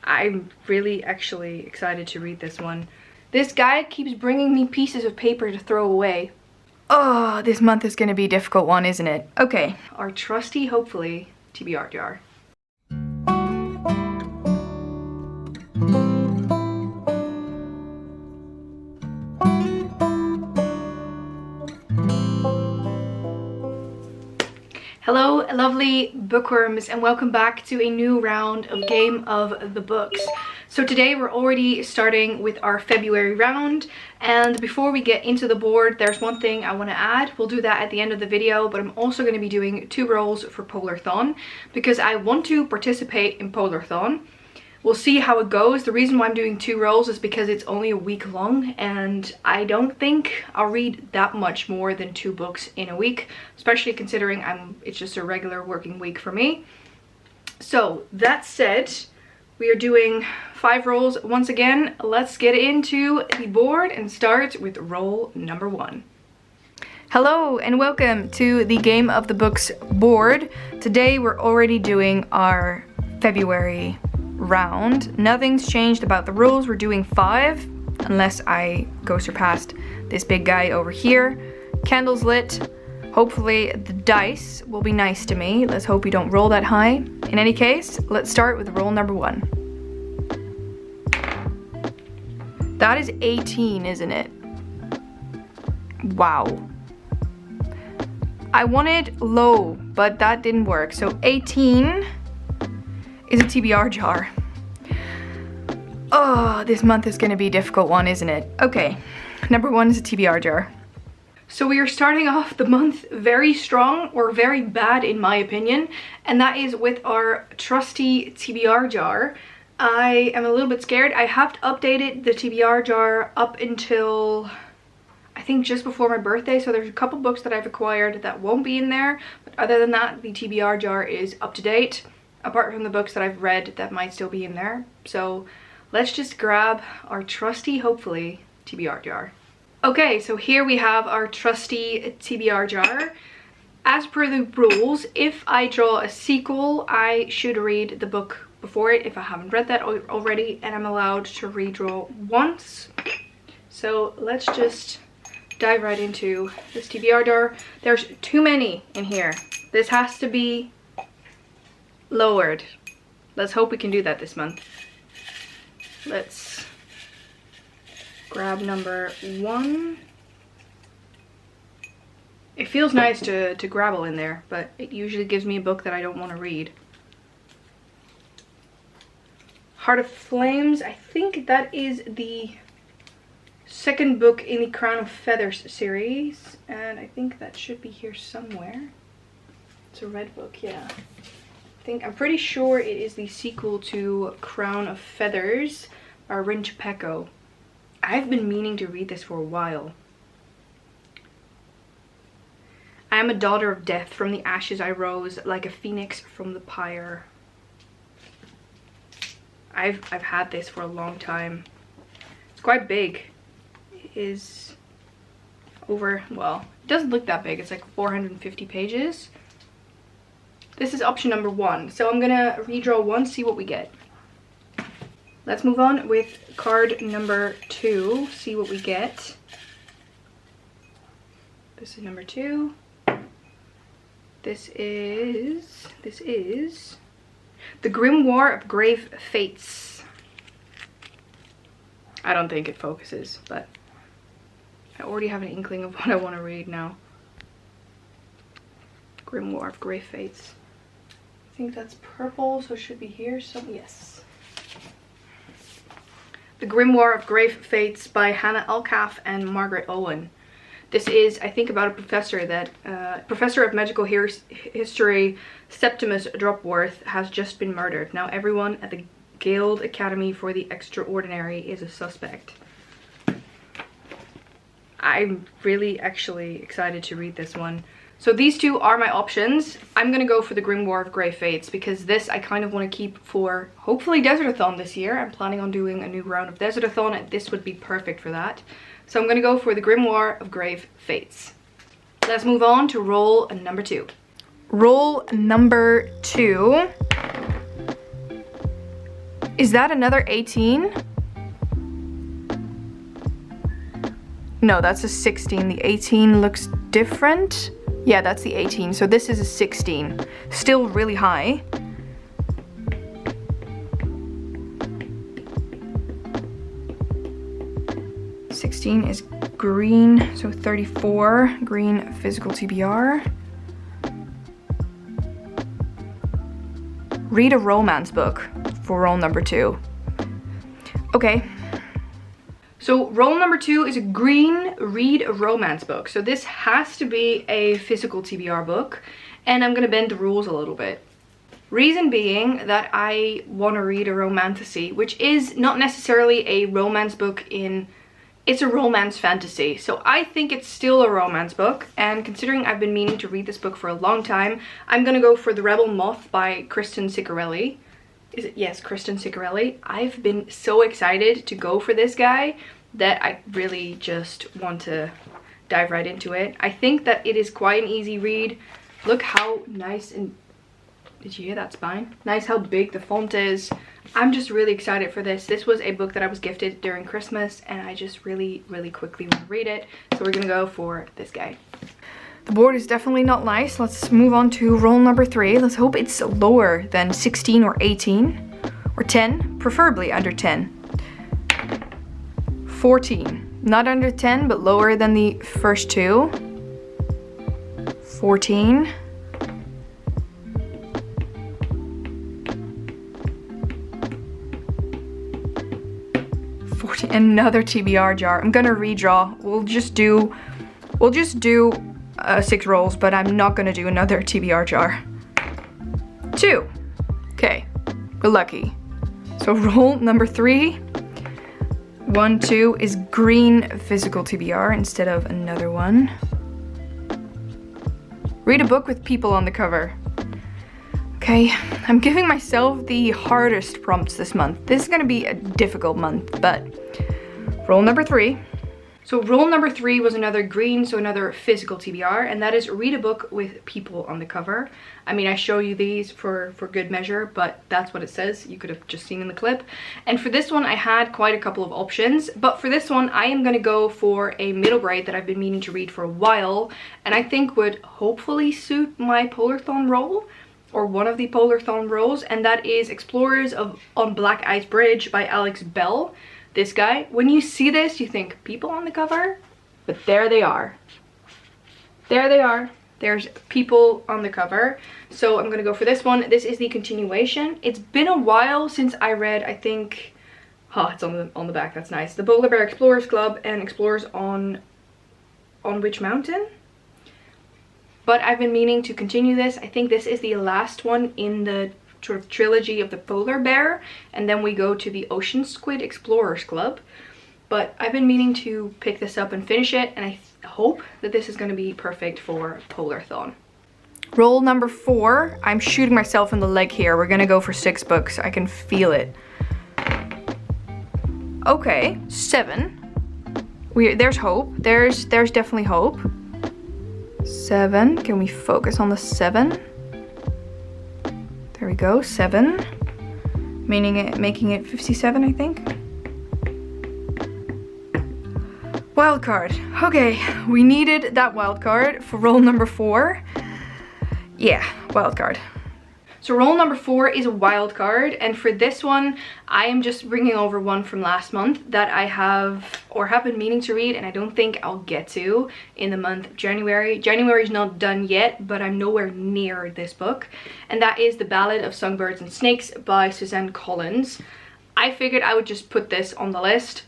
I'm really actually excited to read this one. This guy keeps bringing me pieces of paper to throw away. Oh, this month is gonna be a difficult one, isn't it? Okay, our trusty, hopefully, TBR jar. Hello lovely bookworms and welcome back to a new round of Game of the Books. So today we're already starting with our February round, and before we get into the board there's one thing I want to add. We'll do that at the end of the video, but I'm also going to be doing 2 rolls for POLARTHON because I want to participate in POLARTHON. We'll see how it goes. The reason why I'm doing 2 rolls is because it's only a week long and I don't think I'll read that much more than 2 books in a week, especially considering it's just a regular working week for me. So that said, we are doing 5 rolls once again. Let's get into the board and start with roll number 1. Hello and welcome to the Game of the Books board. Today we're already doing our February round. Nothing's changed about the rules. We're doing 5 unless I go surpassed this big guy over here. Candles lit. Hopefully the dice will be nice to me. Let's hope we don't roll that high. In any case, let's start with roll number 1. That is 18, isn't it? Wow. I wanted low, but that didn't work. So 18 is a TBR jar. Oh, this month is gonna be a difficult one, isn't it? Okay, number 1 is a TBR jar. So we are starting off the month very strong, or very bad in my opinion, and that is with our trusty TBR jar. I am a little bit scared. I have updated the TBR jar up until I think just before my birthday, so there's a couple books that I've acquired that won't be in there, but other than that the TBR jar is up to date, apart from the books that I've read that might still be in there. So let's just grab our trusty, hopefully, TBR jar. Okay, so here we have our trusty TBR jar. As per the rules, if I draw a sequel, I should read the book before it if I haven't read that already, and I'm allowed to redraw once. So let's just dive right into this TBR jar. There's too many in here. This has to be lowered. Let's hope we can do that this month. Let's grab number 1. It feels nice to grabble in there, but it usually gives me a book that I don't want to read. Heart of Flames, I think that is the 2nd book in the Crown of Feathers series, and I think that should be here somewhere. It's a red book, yeah. I'm pretty sure it is the sequel to Crown of Feathers by Rinchpeko. I've been meaning to read this for a while. I am a daughter of death. From the ashes I rose like a phoenix from the pyre. I've had this for a long time. It's quite big. It is over, well, it doesn't look that big. It's like 450 pages. This is option number 1. So I'm gonna redraw 1, see what we get. Let's move on with card number 2, see what we get. This is number 2. This is The Grimoire of Grave Fates. I don't think it focuses, but I already have an inkling of what I want to read now. Grimoire of Grave Fates. I think that's purple, so it should be here. So yes. The Grimoire of Grave Fates by Hannah Alcaf and Margaret Owen. This is, I think, about a professor that, professor of magical history, Septimus Dropworth, has just been murdered. Now everyone at the Guild Academy for the Extraordinary is a suspect. I'm really actually excited to read this one. So these 2 are my options. I'm gonna go for the Grimoire of Grey Fates because this I kind of want to keep for hopefully Desertathon this year. I'm planning on doing a new round of Desertathon and this would be perfect for that. So I'm gonna go for the Grimoire of Grave Fates. Let's move on to roll number 2. Roll number 2. Is that another 18? No, that's a 16. The 18 looks different. Yeah, that's the 18. So this is a 16. Still really high. Is green, so 34, green physical TBR. Read a romance book for roll number 2. Okay. So roll number 2 is a green read a romance book. So this has to be a physical TBR book, and I'm gonna bend the rules a little bit. Reason being that I want to read a romantasy, which is not necessarily a romance book it's a romance fantasy. So I think it's still a romance book, and considering I've been meaning to read this book for a long time, I'm gonna go for The Rebel Moth by Kristen Ciccarelli. Is it? Yes, Kristen Ciccarelli. I've been so excited to go for this guy that I really just want to dive right into it. I think that it is quite an easy read. Look how nice and... Did you hear that spine? Nice how big the font is. I'm just really excited for this. This was a book that I was gifted during Christmas, and I just really quickly want to read it. So we're gonna go for this guy. The board is definitely not nice. Let's move on to roll number 3. Let's hope it's lower than 16 or 18 or 10, preferably under 10. 14. Not under 10, but lower than the first 2. 14. 14. Another TBR jar. I'm gonna redraw. We'll just do 6 rolls, but I'm not gonna do another TBR jar. 2. Okay, we're lucky. So roll number 3. 1, 2 is green physical TBR instead of another one. Read a book with people on the cover. Okay, I'm giving myself the hardest prompts this month. This is gonna be a difficult month, but roll number 3. So roll number 3 was another green, so another physical TBR, and that is read a book with people on the cover. I mean, I show you these for good measure, but that's what it says. You could have just seen in the clip. And for this one, I had quite a couple of options, but for this one, I am gonna go for a middle grade that I've been meaning to read for a while, and I think would hopefully suit my POLARTHON roll, or one of the POLARTHON rolls, and that is Explorers on Black Ice Bridge by Alex Bell. This guy, when you see this, you think people on the cover, but there they are. There they are. There's people on the cover. So I'm gonna go for this one. This is the continuation. It's been a while since I read, I think, oh, it's on the back, that's nice. The Polar Bear Explorers Club and Explorers on which mountain? But I've been meaning to continue this. I think this is the last one in the sort of trilogy of the Polar Bear, and then we go to the Ocean Squid Explorers Club. But I've been meaning to pick this up and finish it, and I hope that this is going to be perfect for POLARTHON. Roll number 4. I'm shooting myself in the leg here. We're gonna go for 6 books. I can feel it. Okay, 7. There's hope. There's definitely hope. 7. Can we focus on the 7? There we go, 7. Making it 57, I think. Wild card. Okay, we needed that wild card for roll number 4. Yeah, wild card. So roll number 4 is a wild card, and for this one, I am just bringing over one from last month that I have been meaning to read, and I don't think I'll get to in the month of January. January's not done yet, but I'm nowhere near this book, and that is The Ballad of Songbirds and Snakes by Suzanne Collins. I figured I would just put this on the list.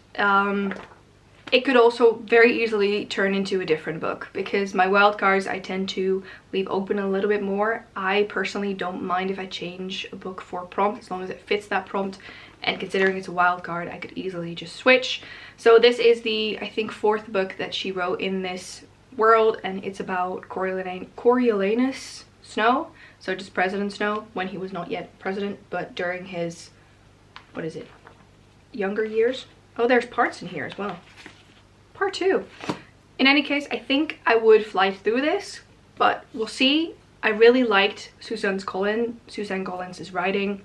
It could also very easily turn into a different book, because my wild cards I tend to leave open a little bit more. I personally don't mind if I change a book for a prompt, as long as it fits that prompt, and considering it's a wild card, I could easily just switch. So this is the, I think, 4th book that she wrote in this world, and it's about Coriolanus Snow, so just President Snow, when he was not yet president, but during his, what is it, younger years? Oh, there's parts in here as well. Part 2. In any case, I think I would fly through this, but we'll see. I really liked Suzanne Collins' writing.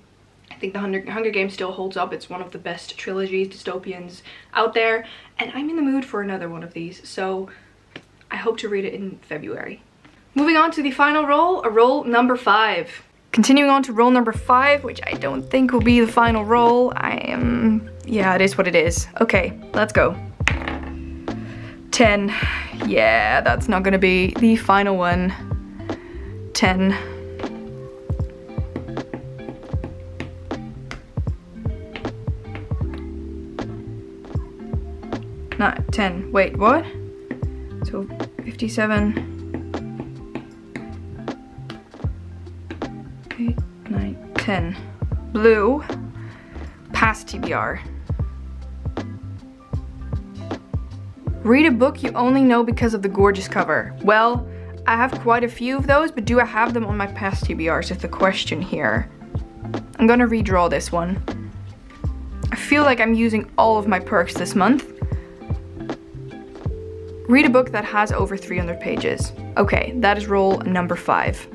I think the Hunger Games still holds up. It's one of the best trilogies, dystopians out there, and I'm in the mood for another one of these, so I hope to read it in February. Moving on to the final roll, roll number 5. Continuing on to roll number 5, which I don't think will be the final roll. Yeah, it is what it is. Okay, let's go. 10. Yeah, that's not gonna be the final one. 10. Not 10. Wait, what? So 57. 8, 9, 10. Blue. Past TBR. Read a book you only know because of the gorgeous cover. Well, I have quite a few of those, but do I have them on my past TBRs is the question here. I'm gonna redraw this one. I feel like I'm using all of my perks this month. Read a book that has over 300 pages. Okay, that is roll number 5.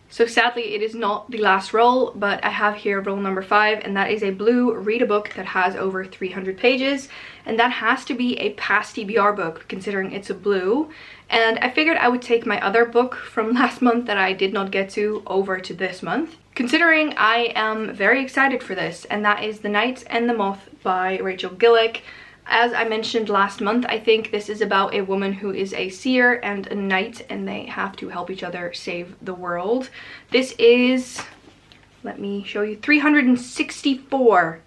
So sadly, it is not the last roll, but I have here roll number 5, and that is a blue read a book that has over 300 pages. And that has to be a past TBR book, considering it's a blue. And I figured I would take my other book from last month that I did not get to over to this month, considering I am very excited for this, and that is The Knight and the Moth by Rachel Gillick. As I mentioned last month, I think this is about a woman who is a seer and a knight, and they have to help each other save the world. This is, let me show you, 364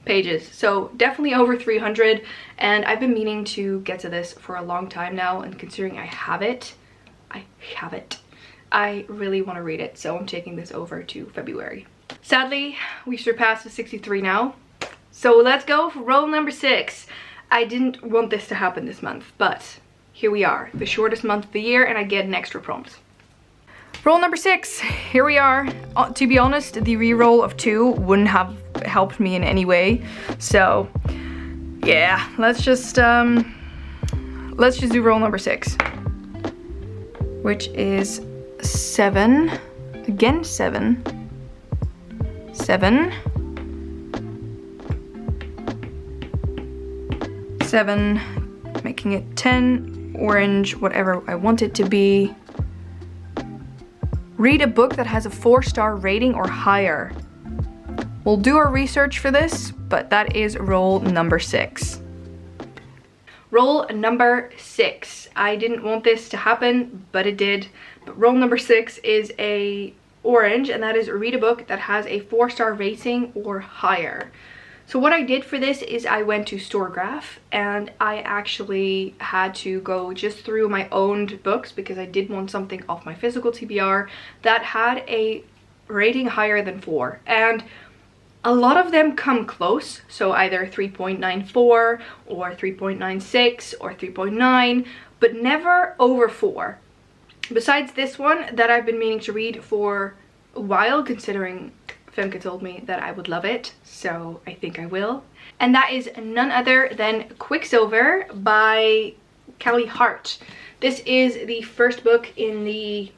pages, so definitely over 300, and I've been meaning to get to this for a long time now, and considering I have it, I really want to read it, so I'm taking this over to February. Sadly, we've surpassed the 63 now. So let's go for roll number 6. I didn't want this to happen this month, but here we are, the shortest month of the year, and I get an extra prompt. Roll number 6, here we are. To be honest, the reroll of 2 wouldn't have helped me in any way. So yeah, let's just do roll number 6, which is 7. Again, 7. 7. 7, making it 10, orange, whatever I want it to be. Read a book that has a 4-star rating or higher. We'll do our research for this, but that is roll number 6. Roll number 6. I didn't want this to happen, but it did. But roll number 6 is a orange, and that is read a book that has a 4-star rating or higher. So what I did for this is I went to Scribd, and I actually had to go just through my owned books because I did want something off my physical TBR that had a rating higher than 4. And a lot of them come close, so either 3.94 or 3.96 or 3.9, but never over 4. Besides this one that I've been meaning to read for a while, considering Femke told me that I would love it, so I think I will. And that is none other than Quicksilver by Kelly Hart. This is the first book in the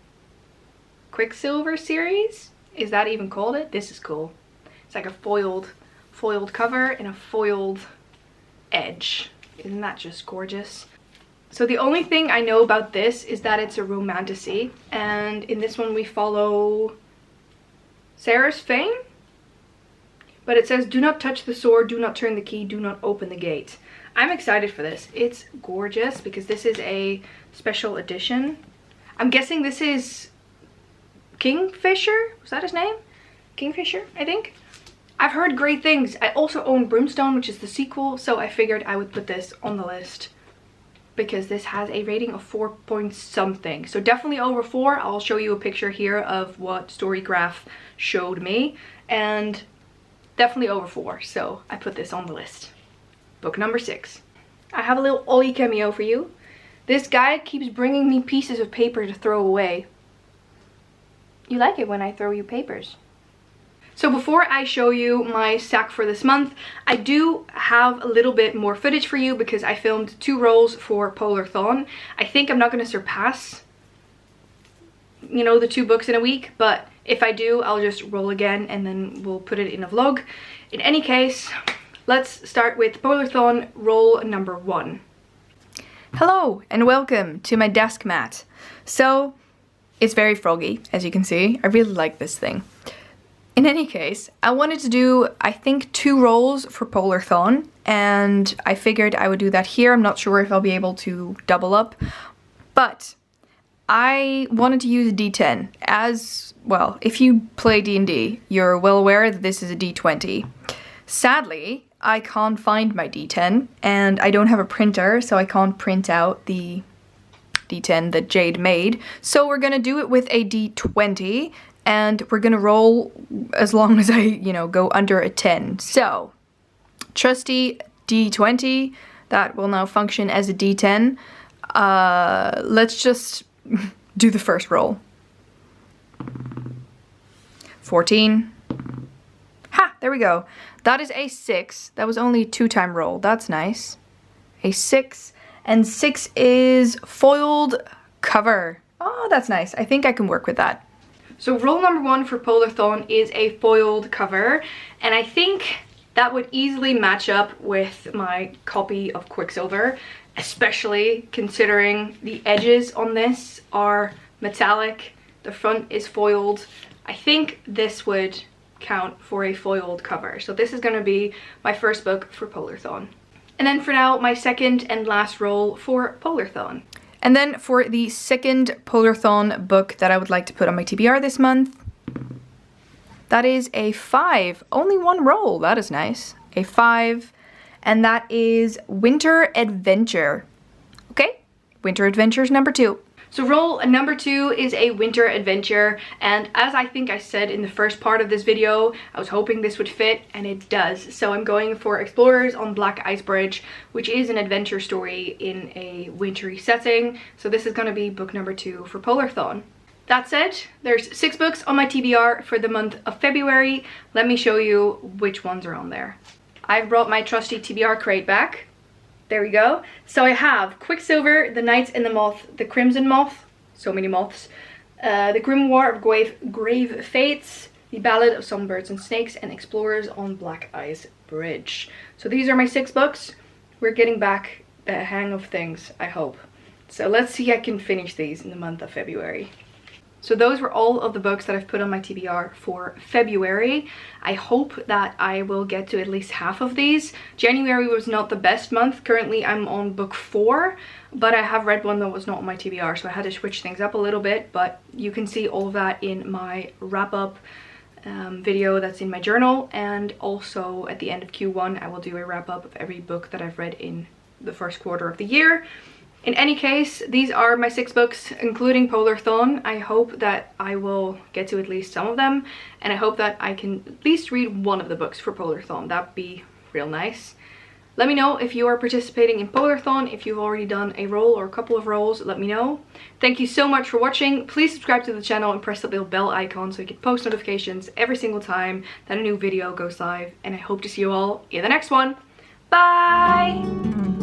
Quicksilver series. Is that even called it? This is cool. It's like a foiled cover and a foiled edge. Isn't that just gorgeous? So the only thing I know about this is that it's a romantasy, and in this one we follow Sarah's fame, but it says do not touch the sword, do not turn the key, do not open the gate. I'm excited for this. It's gorgeous because this is a special edition. I'm guessing this is Kingfisher, was that his name? Kingfisher, I think. I've heard great things. I also own Brimstone, which is the sequel, so I figured I would put this on the list because this has a rating of 4 point something, so definitely over 4. I'll show you a picture here of what Storygraph showed me, and definitely over 4, so I put this on the list. Book number 6. I have a little Ollie cameo for you. This guy keeps bringing me pieces of paper to throw away. You like it when I throw you papers. So before I show you my sack for this month, I do have a little bit more footage for you because I filmed 2 rolls for POLARTHON. I think I'm not going to surpass, you know, the 2 books in a week, but If I do, I'll just roll again and then we'll put it in a vlog. In any case, let's start with POLARTHON roll number 1. Hello and welcome to my desk mat. So, it's very froggy, as you can see. I really like this thing. In any case, I wanted to do, I think, 2 rolls for POLARTHON, and I figured I would do that here. I'm not sure if I'll be able to double up, but I wanted to use a D10. As, well, if you play D&D, you're well aware that this is a D20. Sadly, I can't find my D10, and I don't have a printer, so I can't print out the D10 that Jade made. So we're gonna do it with a D20, and we're gonna roll as long as I, go under a 10. So, trusty D20, that will now function as a D10. Let's just do the first roll. 14. Ha! There we go. That is a 6. That was only a 2-time roll. That's nice. A 6. And 6 is foiled cover. Oh, that's nice. I think I can work with that. So roll number 1 for POLARTHON is a foiled cover, and I think that would easily match up with my copy of Quicksilver, especially considering the edges on this are metallic, the front is foiled. I think this would count for a foiled cover. So this is going to be my first book for POLARTHON. And then for now, my second and last roll for POLARTHON. And then for the second POLARTHON book that I would like to put on my TBR this month, that is a 5. Only 1 roll, that is nice. A 5, and that is Winter Adventure. Okay, Winter Adventures number 2. So roll number 2 is a winter adventure, and as I think I said in the first part of this video, I was hoping this would fit, and it does. So I'm going for Explorers on Black Ice Bridge, which is an adventure story in a wintry setting. So this is going to be book number 2 for POLARTHON. That said, there's 6 books on my TBR for the month of February. Let me show you which ones are on there. I've brought my trusty TBR crate back. There we go. So I have Quicksilver, The Knights and the Moth, The Crimson Moth, so many moths, The Grimoire of Grave Fates, The Ballad of Songbirds and Snakes, and Explorers on Black Ice Bridge. So these are my 6 books. We're getting back the hang of things, I hope. So let's see if I can finish these in the month of February. So those were all of the books that I've put on my TBR for February. I hope that I will get to at least half of these. January was not the best month. Currently I'm on book 4, but I have read one that was not on my TBR, so I had to switch things up a little bit, but you can see all of that in my wrap-up video that's in my journal, and also at the end of Q1 I will do a wrap-up of every book that I've read in the first quarter of the year. In any case, these are my 6 books, including POLARTHON. I hope that I will get to at least some of them, and I hope that I can at least read one of the books for POLARTHON. That'd be real nice. Let me know if you are participating in POLARTHON. If you've already done a roll or a couple of rolls, let me know. Thank you so much for watching. Please subscribe to the channel and press the little bell icon so you get post notifications every single time that a new video goes live. And I hope to see you all in the next one. Bye!